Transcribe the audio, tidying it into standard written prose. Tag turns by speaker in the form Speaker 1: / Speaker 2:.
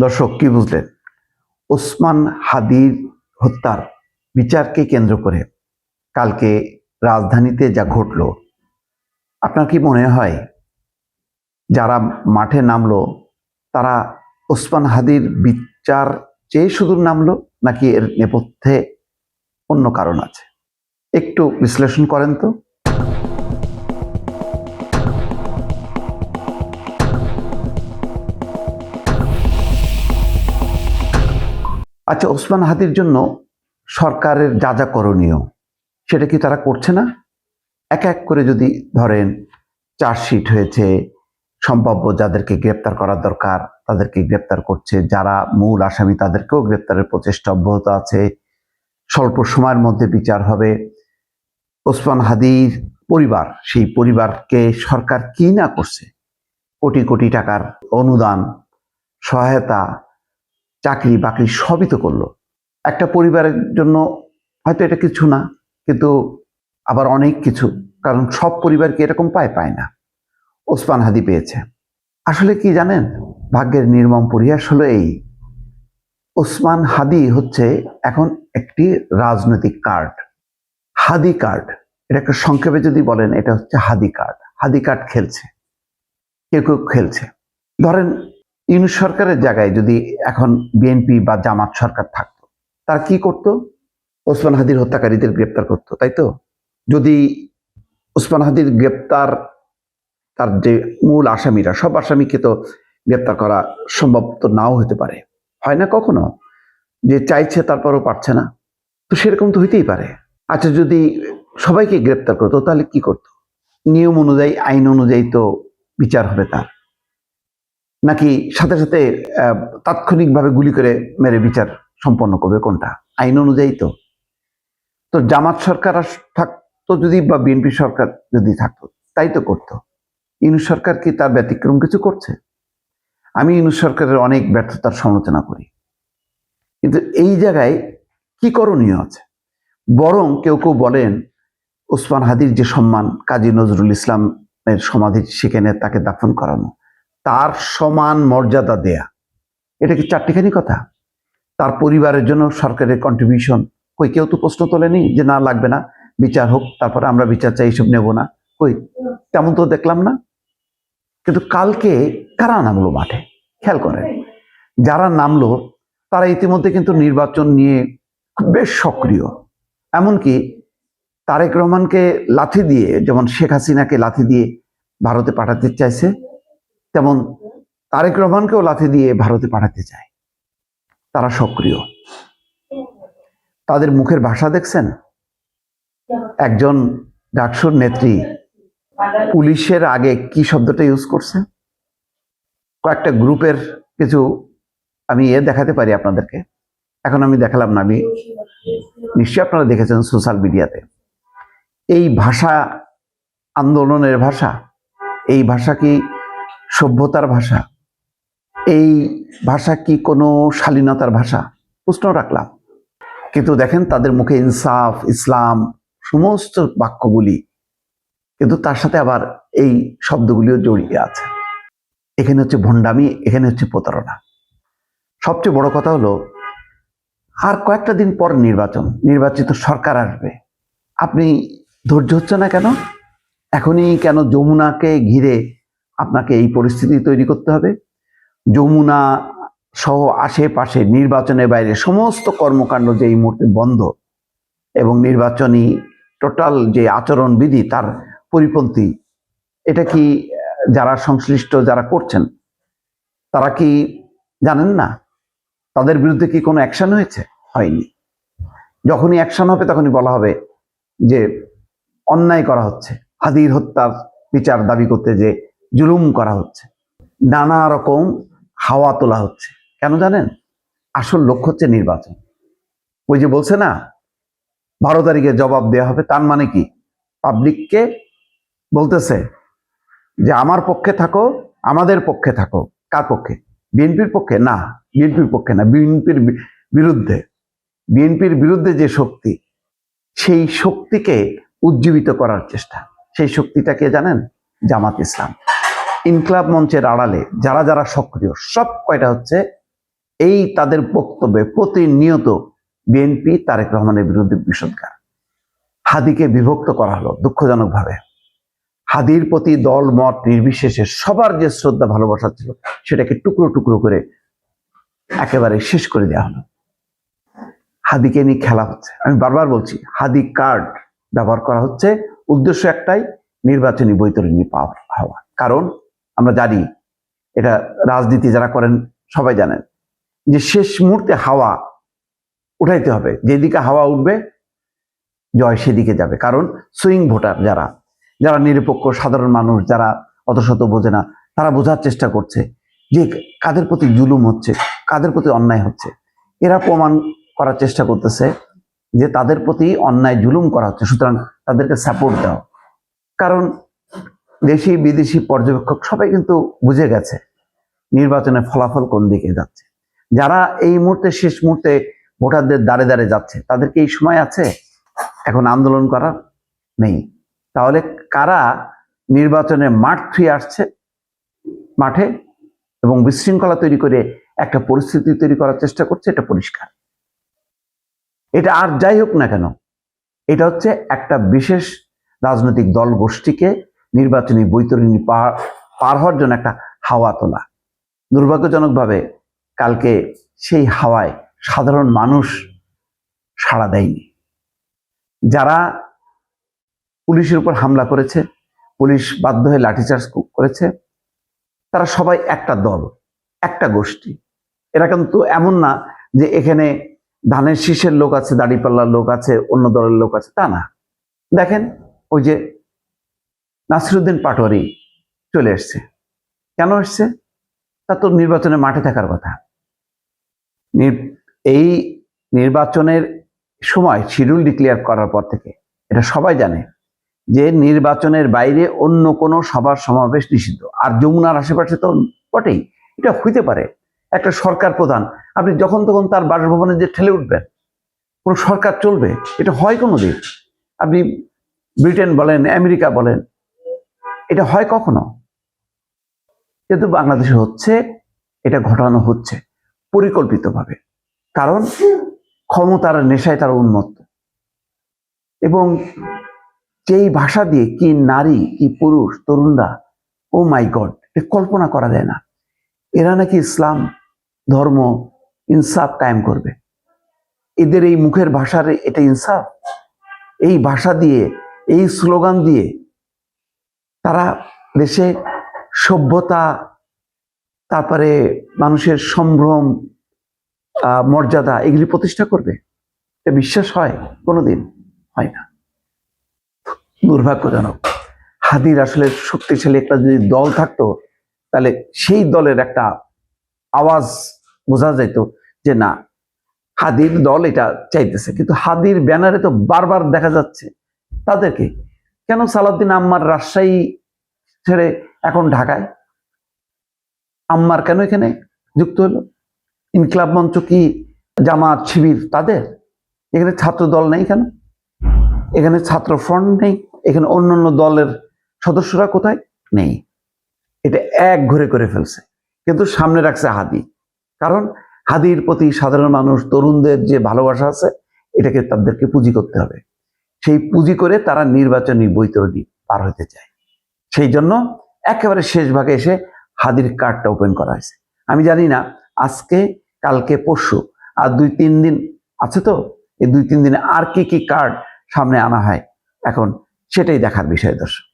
Speaker 1: দর্শক কি বুঝলেন? ওসমান হাদির হত্যার বিচারকে কেন্দ্র করে কালকে রাজধানীতে যা ঘটলো, আপনার কি মনে হয় যারা মাঠে নামলো তারা ওসমান হাদির বিচার চেয়ে শুধু নামলো, নাকি এর নেপথ্যে অন্য কারণ আছে? একটু বিশ্লেষণ করেন তো। আচ্ছা, ওসমান হাদির জন্য সরকারের যা যা করণীয় সেটা কি তারা করছে না? এক এক করে যদি ধরেন, চার্জশিট হয়েছে, সম্ভাব্য যাদেরকে গ্রেপ্তার করার দরকার তাদেরকে গ্রেপ্তার করছে, যারা মূল আসামি তাদেরকেও গ্রেপ্তারের প্রচেষ্টা অব্যাহত আছে, স্বল্প সময়ের মধ্যে বিচার হবে। ওসমান হাদির পরিবার, সেই পরিবারকে সরকার কি না করছে, কোটি কোটি টাকার অনুদান, সহায়তা, চাকরি বাকরি সবই তো করলো। একটা পরিবারের জন্য হয়তো এটা কিছু না, কিন্তু আবার অনেক কিছু, কারণ সব পরিবারকে এরকম পায় না। ওসমান হাদি পেয়েছে। আসলে কি জানেন, ভাগ্যের নির্মম পরিহাস হলো এই, ওসমান হাদি হচ্ছে এখন একটি রাজনৈতিক কার্ড, হাদি কার্ড। এটাকে সংক্ষেপে যদি বলেন, এটা হচ্ছে হাদি কার্ড। হাদি কার্ড খেলছে, কেউ কেউ খেলছে। ধরেন, ইউনূস সরকারের জায়গায় যদি এখন বিএনপি বা জামাত সরকার থাকতো, তারা কি করত? ওসমান হাদির হত্যাকারীদের গ্রেপ্তার করত, তাই তো? যদি ওসমান হাদির গ্রেপ্তার, তার যে মূল আসামিরা, সব আসামিকে তো গ্রেপ্তার করা সম্ভব তো নাও হতে পারে, হয় না কখনো যে চাইছে তারপরও পারছে না, তো সেরকম তো হইতেই পারে। আচ্ছা, যদি সবাইকে গ্রেপ্তার করতো তাহলে কি করতো? নিয়ম অনুযায়ী, আইন অনুযায়ী তো বিচার হবে তার, নাকি সাথে সাথে তাৎক্ষণিকভাবে গুলি করে মেরে বিচার সম্পন্ন করবে? কোনটা? আইন অনুযায়ী তো। তো জামাত সরকার থাকতো যদি, বা বিএনপি সরকার যদি থাকতো, তাই তো করতো। ইউনূস সরকার কি তার ব্যতিক্রম কিছু করছে? আমি ইউনূস সরকারের অনেক ব্যর্থতার সমালোচনা করি, কিন্তু এই জায়গায় কি করণীয় আছে? বরং কেউ কেউ বলেন, ওসমান হাদির যে সম্মান, কাজী নজরুল ইসলামের সমাধি, সেখানে তাকে দাফন করানো, তার সমান মর্যাদা দেয়া, এটা কি চারটিখানি কথা? তার পরিবারের জন্য সরকারের কন্ট্রিবিউশন, কই কেউ তো প্রশ্ন তোলেনি যে না, লাগবে না, বিচার হোক, তারপরে আমরা বিচার চাই, এইসব নেব না, কই তেমন তো দেখলাম না। কিন্তু কালকে কারা নামলো মাঠে? খেয়াল করেন, যারা নামলো তারা ইতিমধ্যে কিন্তু নির্বাচন নিয়ে বেশ সক্রিয়। এমনকি তারেক রহমানকে লাথি দিয়ে, যেমন শেখ হাসিনাকে লাথি দিয়ে ভারতে পাঠাতে চাইছে, তেমন তারেক রহমানকেও লাথি দিয়ে ভারতে পাঠাতে চায়। তারা সক্রিয়। তাদের মুখের ভাষা দেখছেন? একজন ডাকসুর নেত্রী পুলিশের আগে কি শব্দটা ইউজ করছে? কয়েকটা গ্রুপের কিছু আমি দেখাতে পারি আপনাদেরকে, এখন আমি দেখালাম না, আমি নিশ্চয়ই আপনারা দেখেছেন সোশ্যাল মিডিয়াতে। এই ভাষা আন্দোলনের ভাষা? এই ভাষা কি সভ্যতার ভাষা? এই ভাষা কি কোনো শালীনতার ভাষা? প্রশ্ন রাখলাম। কিন্তু দেখেন, তাদের মুখে ইনসাফ, ইসলাম, সমস্ত বাক্যগুলি, কিন্তু তার সাথে আবার এই শব্দগুলিও জড়িয়ে আছে। এখানে হচ্ছে ভণ্ডামি, এখানে হচ্ছে প্রতারণা। সবচেয়ে বড় কথা হলো, আর কয়েকটা দিন পর নির্বাচিত সরকার আসবে। আপনি ধৈর্য হচ্ছে না কেন? এখনই কেন যমুনাকে ঘিরে আপনাকে এই পরিস্থিতি তৈরি করতে হবে? যমুনা সহ আশেপাশে, নির্বাচনের বাইরে সমস্ত কর্মকাণ্ড যে এই মুহূর্তে বন্ধ, এবং নির্বাচনী টোটাল যে আচরণবিধি তার পরিপন্থী, এটা কি যারা সংশ্লিষ্ট, যারা করছেন, তারা কি জানেন না? তাদের বিরুদ্ধে কি কোনো অ্যাকশন হয়েছে? হয়নি। যখনই অ্যাকশন হবে তখনই বলা হবে যে অন্যায় করা হচ্ছে, হাদির হত্যার বিচার দাবি করতে যে জুলুম করা হচ্ছে, নানা রকম হাওয়া তোলা হচ্ছে। কেন জানেন? আসল লক্ষ্য হচ্ছে নির্বাচন। ওই যে বলছে না, 12 তারিখে জবাব দেওয়া হবে, তার মানে কি? পাবলিককে বলতেছে যে আমার পক্ষে থাকো, আমাদের পক্ষে থাকো। কার পক্ষে? বিএনপির পক্ষে না, বিএনপির পক্ষে না, বিএনপির বিরুদ্ধে। বিএনপির বিরুদ্ধে যে শক্তি, সেই শক্তিকে উজ্জীবিত করার চেষ্টা। সেই শক্তিটাকে জানেন? জামাত ইসলাম। ইনকলাব মঞ্চের আড়ালে যারা যারা সক্রিয়, সব কয়টা হচ্ছে এই তাদের বক্তব্যে প্রতিনিয়ত বিএনপি তারেক রহমানের বিরুদ্ধে বিষোদ্গার। হাদিকে বিভক্ত করা হলো দুঃখজনকভাবে। হাদির প্রতি দল মত নির্বিশেষে সবার যে শ্রদ্ধা ভালোবাসা ছিল সেটাকে টুকরো টুকরো করে একেবারে শেষ করে দেওয়া হলো। হাদিকে নিয়ে খেলা হচ্ছে। আমি বারবার বলছি, হাদি কার্ড ব্যবহার করা হচ্ছে, উদ্দেশ্য একটাই, নির্বাচনী বৈতরণী হওয়া। কারণ আমরা জানি, এটা রাজনীতি যারা করেন সবাই জানেন যে শেষ মুহূর্তে হাওয়া উঠাইতে হবে, যেদিকে হাওয়া উঠবে জয় সেদিকে যাবে। কারণ সুইং ভোটার যারা যারা নিরপেক্ষ সাধারণ মানুষ, যারা অত শত বোঝে না, তারা বোঝার চেষ্টা করছে যে কাদের প্রতি জুলুম হচ্ছে, কাদের প্রতি অন্যায় হচ্ছে। এরা প্রমাণ করার চেষ্টা করতেছে যে তাদের প্রতি অন্যায় জুলুম করা হচ্ছে, সুতরাং তাদেরকে সাপোর্ট দাও। কারণ দেশি বিদেশি পর্যবেক্ষক সবাই কিন্তু বুঝে গেছে নির্বাচনের ফলাফল কোন দিকে যাচ্ছে। যারা এই মুহূর্তে শেষ মুহূর্তে ভোটারদের দাঁড়ে দাঁড়ে যাচ্ছে, তাদেরকে এই সময় আছে এখন আন্দোলন করার? নেই। তাহলে কারা নির্বাচনের মাঠ থুয়ে আসছে মাঠে এবং বিশৃঙ্খলা তৈরি করে একটা পরিস্থিতি তৈরি করার চেষ্টা করছে, এটা পরিষ্কার। এটা আর যাই হোক না কেন, এটা হচ্ছে একটা বিশেষ রাজনৈতিক দল গোষ্ঠীকে নির্বাচনী বৈতরণী পার হওয়ার জন্য একটা হাওয়া তোলা। দুর্ভাগ্যজনকভাবে কালকে সেই হাওয়ায় সাধারণ মানুষ সাড়া দেয়নি। যারা পুলিশের উপর হামলা করেছে, পুলিশ বাধ্য হয়ে লাঠিচার্জ করেছে, তারা সবাই একটা দল, একটা গোষ্ঠী। এরা কিন্তু এমন না যে এখানে ধানের শীষের লোক আছে, দাড়িপাল্লার লোক আছে, অন্য দলের লোক আছে, তা না। দেখেন, ওই যে নাসিরউদ্দিন পাটোয়ারি চলে এসছে। কেন এসছে? তা তো নির্বাচনের মাঠে থাকার কথা। এই নির্বাচনের সময় শিডিউল ডিক্লেয়ার করার পর থেকে এটা সবাই জানে যে নির্বাচনের বাইরে অন্য কোনো সভা সমাবেশ নিষিদ্ধ। আর যমুনার আশেপাশে তো বটেই। এটা হইতে পারে একটা সরকার প্রধান, আপনি যখন তখন তার বাসভবনে যে ঠেলে উঠবেন, কোন সরকার চলবে? এটা হয় কোনো দিন? আপনি ব্রিটেন বলেন, আমেরিকা বলেন, এটা হয় কখনো? কিন্তু বাংলাদেশে হচ্ছে, এটা ঘটানো হচ্ছে পরিকল্পিতভাবে। কারণ ক্ষমতার নেশায় তারা উন্মত্ত। এবং যেই ভাষা দিয়ে কি নারী, কি পুরুষ, তরুণরা, ও মাই গড, এটা কল্পনা করা যায় না। এরা নাকি ইসলাম ধর্ম ইনসাফ কায়েম করবে। এদের এই মুখের ভাষার এটা ইনসাফ? এই ভাষা দিয়ে, এই স্লোগান দিয়ে তারা দেশে সভ্যতা, তারপরে মানুষের সম্ভ্রম, মর্যাদা, এগুলি প্রতিষ্ঠা করবে? এটা বিশ্বাস হয়? কোনোদিন হয় না। দুর্ভাগ্যজনক। হাদির আসলে শক্তিশালী একটা যদি দল থাকতো, তাহলে সেই দলের একটা আওয়াজ বোঝা যেত যে না, হাদির দল এটা চাইতেছে। কিন্তু হাদির ব্যানারে তো বারবার দেখা যাচ্ছে তাদেরকে। কেন সালাউদ্দিন আম্মার রাজশাহী ছেড়ে এখন ঢাকায়? আম্মার কেন এখানে যুক্ত হলো? ইনকিলাব মঞ্চ কি জামাত শিবির তাদের? এখানে ছাত্র দল নেই কেন? এখানে ছাত্র ফ্রন্ট নেই? এখানে অন্য অন্য দলের সদস্যরা কোথায়? নেই। এটা এক ঘরে করে ফেলছে, কিন্তু সামনে রাখছে হাদি। কারণ হাদির প্রতি সাধারণ মানুষ, তরুণদের যে ভালোবাসা আছে, এটাকে তাদেরকে পুঁজি করতে হবে। সেই পুঁজি করে তারা নির্বাচনী বৈতরণী পার হতে চায়। সেই জন্য একেবারে শেষ ভাগে এসে হাদির কার্ডটা ওপেন করা হয়েছে। আমি জানি না আজকে, কালকে, পরশু আর 2-3 দিন আছে, তো এই 2-3 দিনে আর কি কি কার্ড সামনে আনা হয় এখন সেটাই দেখার বিষয়। দর্শক।